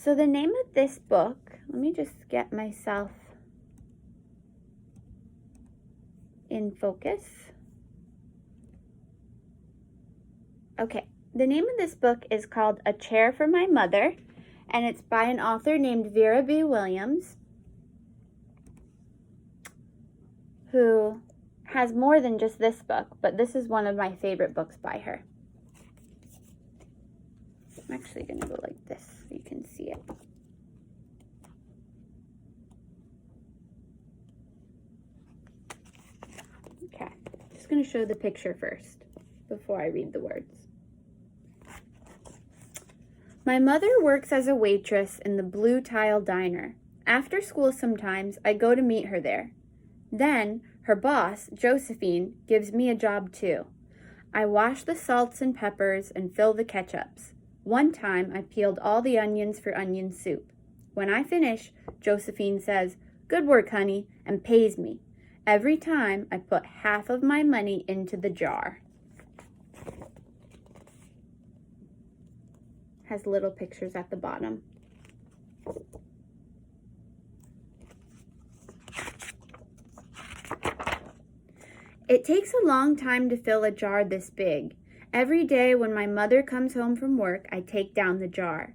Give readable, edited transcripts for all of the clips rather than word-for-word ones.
So the name of this book, let me just get myself in focus. Okay, the name of this book is called A Chair for My Mother, and it's by an author named Vera B. Williams, who has more than just this book, but this is one of my favorite books by her. I'm actually going to go like this so you can see it. Okay, just going to show the picture first before I read the words. My mother works as a waitress in the Blue Tile Diner. After school sometimes, I go to meet her there. Then, her boss, Josephine, gives me a job too. I wash the salts and peppers and fill the ketchups. One time, I peeled all the onions for onion soup. When I finish, Josephine says, "Good work, honey," and pays me. Every time, I put half of my money into the jar. Has little pictures at the bottom. It takes a long time to fill a jar this big. Every day when my mother comes home from work, I take down the jar.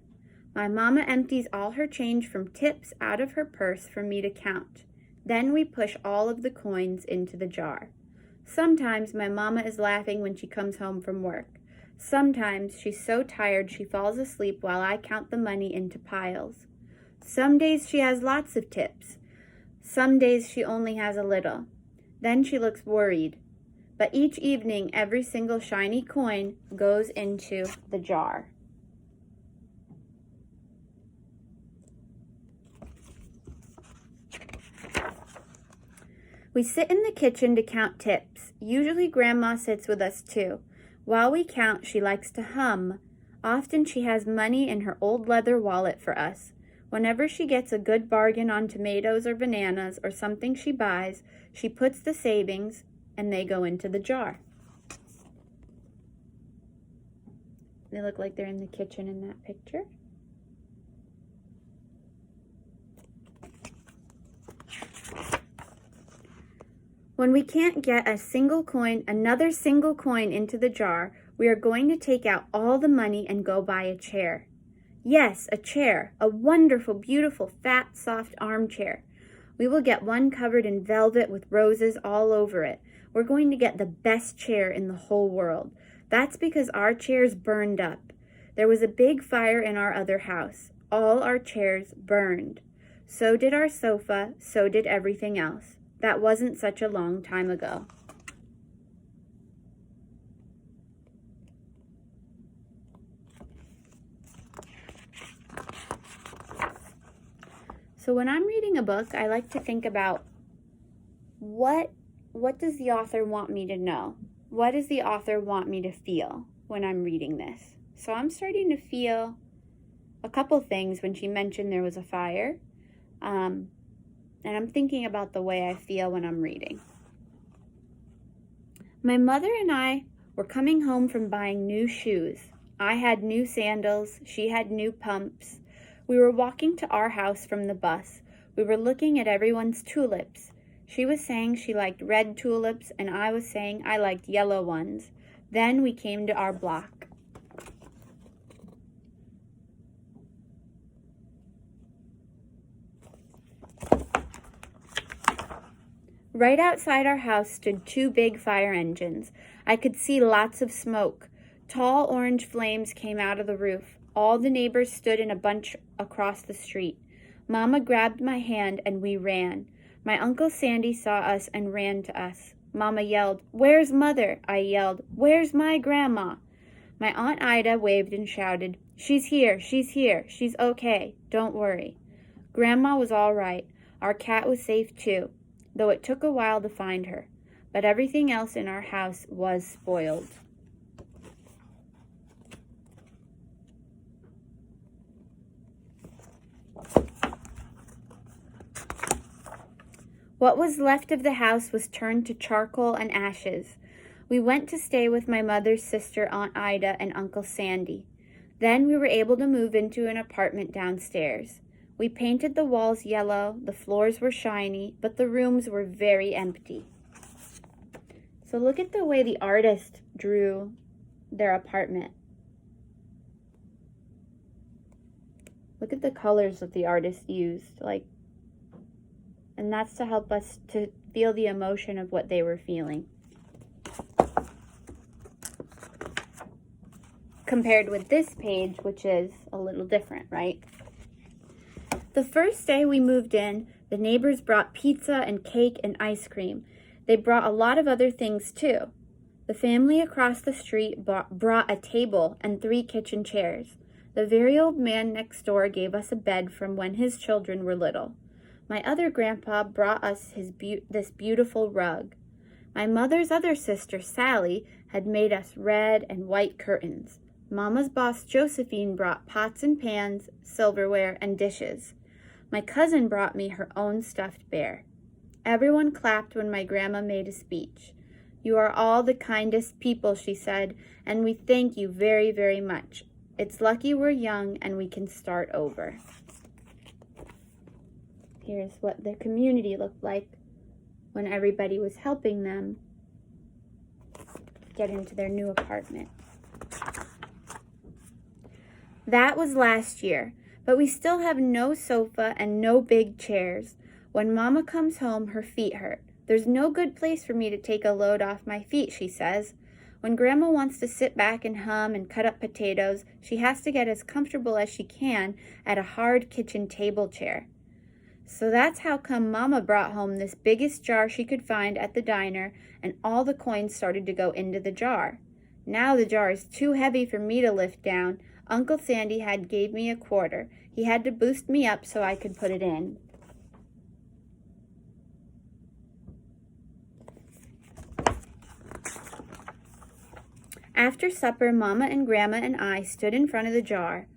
My mama empties all her change from tips out of her purse for me to count. Then we push all of the coins into the jar. Sometimes my mama is laughing when she comes home from work. Sometimes she's so tired she falls asleep while I count the money into piles. Some days she has lots of tips. Some days she only has a little. Then she looks worried. But each evening, every single shiny coin goes into the jar. We sit in the kitchen to count tips. Usually Grandma sits with us too. While we count, she likes to hum. Often she has money in her old leather wallet for us. Whenever she gets a good bargain on tomatoes or bananas or something she buys, she puts the savings and they go into the jar. They look like they're in the kitchen in that picture. When we can't get another single coin into the jar, we are going to take out all the money and go buy a chair. Yes, a chair, a wonderful, beautiful, fat, soft armchair. We will get one covered in velvet with roses all over it. We're going to get the best chair in the whole world. That's because our chairs burned up. There was a big fire in our other house. All our chairs burned. So did our sofa, so did everything else. That wasn't such a long time ago. So when I'm reading a book, I like to think about what does the author want me to know? What does the author want me to feel when I'm reading this? So I'm starting to feel a couple things when she mentioned there was a fire. And I'm thinking about the way I feel when I'm reading. My mother and I were coming home from buying new shoes. I had new sandals. She had new pumps. We were walking to our house from the bus. We were looking at everyone's tulips. She was saying she liked red tulips, and I was saying I liked yellow ones. Then we came to our block. Right outside our house stood two big fire engines. I could see lots of smoke. Tall orange flames came out of the roof. All the neighbors stood in a bunch across the street. Mama grabbed my hand and we ran. My Uncle Sandy saw us and ran to us. Mama yelled, "Where's Mother?" I yelled, "Where's my grandma?" My Aunt Ida waved and shouted, she's here, she's okay, don't worry." Grandma was all right. Our cat was safe too, though it took a while to find her. But everything else in our house was spoiled. What was left of the house was turned to charcoal and ashes. We went to stay with my mother's sister, Aunt Ida, and Uncle Sandy. Then we were able to move into an apartment downstairs. We painted the walls yellow, the floors were shiny, but the rooms were very empty. So look at the way the artist drew their apartment. Look at the colors that the artist used, and that's to help us to feel the emotion of what they were feeling. Compared with this page, which is a little different, right? The first day we moved in, the neighbors brought pizza and cake and ice cream. They brought a lot of other things too. The family across the street brought a table and 3 kitchen chairs. The very old man next door gave us a bed from when his children were little. My other grandpa brought us this beautiful rug. My mother's other sister, Sally, had made us red and white curtains. Mama's boss, Josephine, brought pots and pans, silverware, and dishes. My cousin brought me her own stuffed bear. Everyone clapped when my grandma made a speech. "You are all the kindest people," she said, "and we thank you very, very much. It's lucky we're young and we can start over." Here's what the community looked like when everybody was helping them get into their new apartment. That was last year, but we still have no sofa and no big chairs. When Mama comes home, her feet hurt. "There's no good place for me to take a load off my feet," she says. When Grandma wants to sit back and hum and cut up potatoes, she has to get as comfortable as she can at a hard kitchen table chair. So that's how come Mama brought home this biggest jar she could find at the diner, and all the coins started to go into the jar. Now the jar is too heavy for me to lift down. Uncle Sandy gave me a quarter. He had to boost me up so I could put it in. After supper, Mama and Grandma and I stood in front of the jar.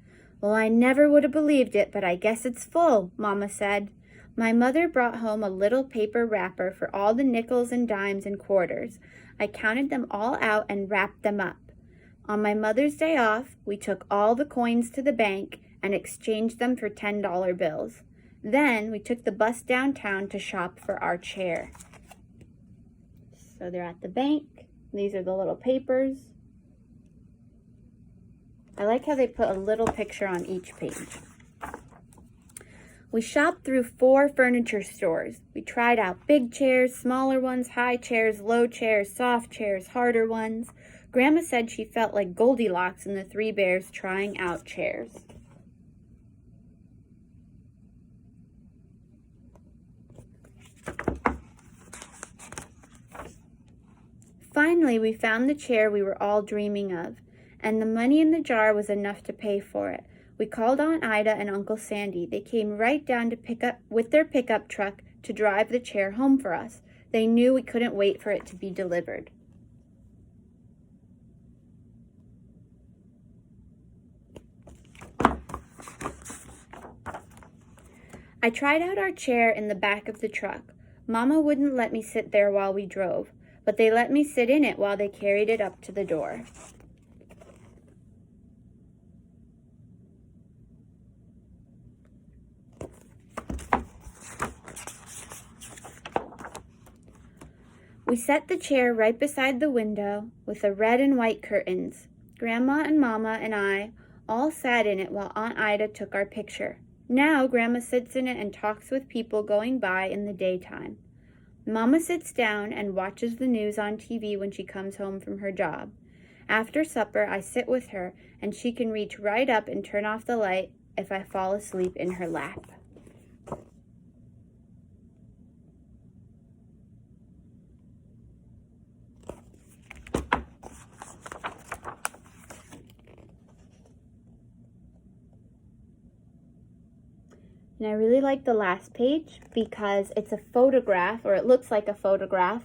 "Well, I never would have believed it, but I guess it's full," Mama said. My mother brought home a little paper wrapper for all the nickels and dimes and quarters. I counted them all out and wrapped them up. On my Mother's Day off, we took all the coins to the bank and exchanged them for $10 bills. Then we took the bus downtown to shop for our chair. So they're at the bank. These are the little papers. I like how they put a little picture on each page. We shopped through 4 furniture stores. We tried out big chairs, smaller ones, high chairs, low chairs, soft chairs, harder ones. Grandma said she felt like Goldilocks and the 3 bears trying out chairs. Finally, we found the chair we were all dreaming of, and the money in the jar was enough to pay for it. We called Aunt Ida and Uncle Sandy. They came right down to pick up with their pickup truck to drive the chair home for us. They knew we couldn't wait for it to be delivered. I tried out our chair in the back of the truck. Mama wouldn't let me sit there while we drove, but they let me sit in it while they carried it up to the door. We set the chair right beside the window with the red and white curtains. Grandma and Mama and I all sat in it while Aunt Ida took our picture. Now Grandma sits in it and talks with people going by in the daytime. Mama sits down and watches the news on TV when she comes home from her job. After supper, I sit with her, and she can reach right up and turn off the light if I fall asleep in her lap. And I really like the last page because it's a photograph, or it looks like a photograph,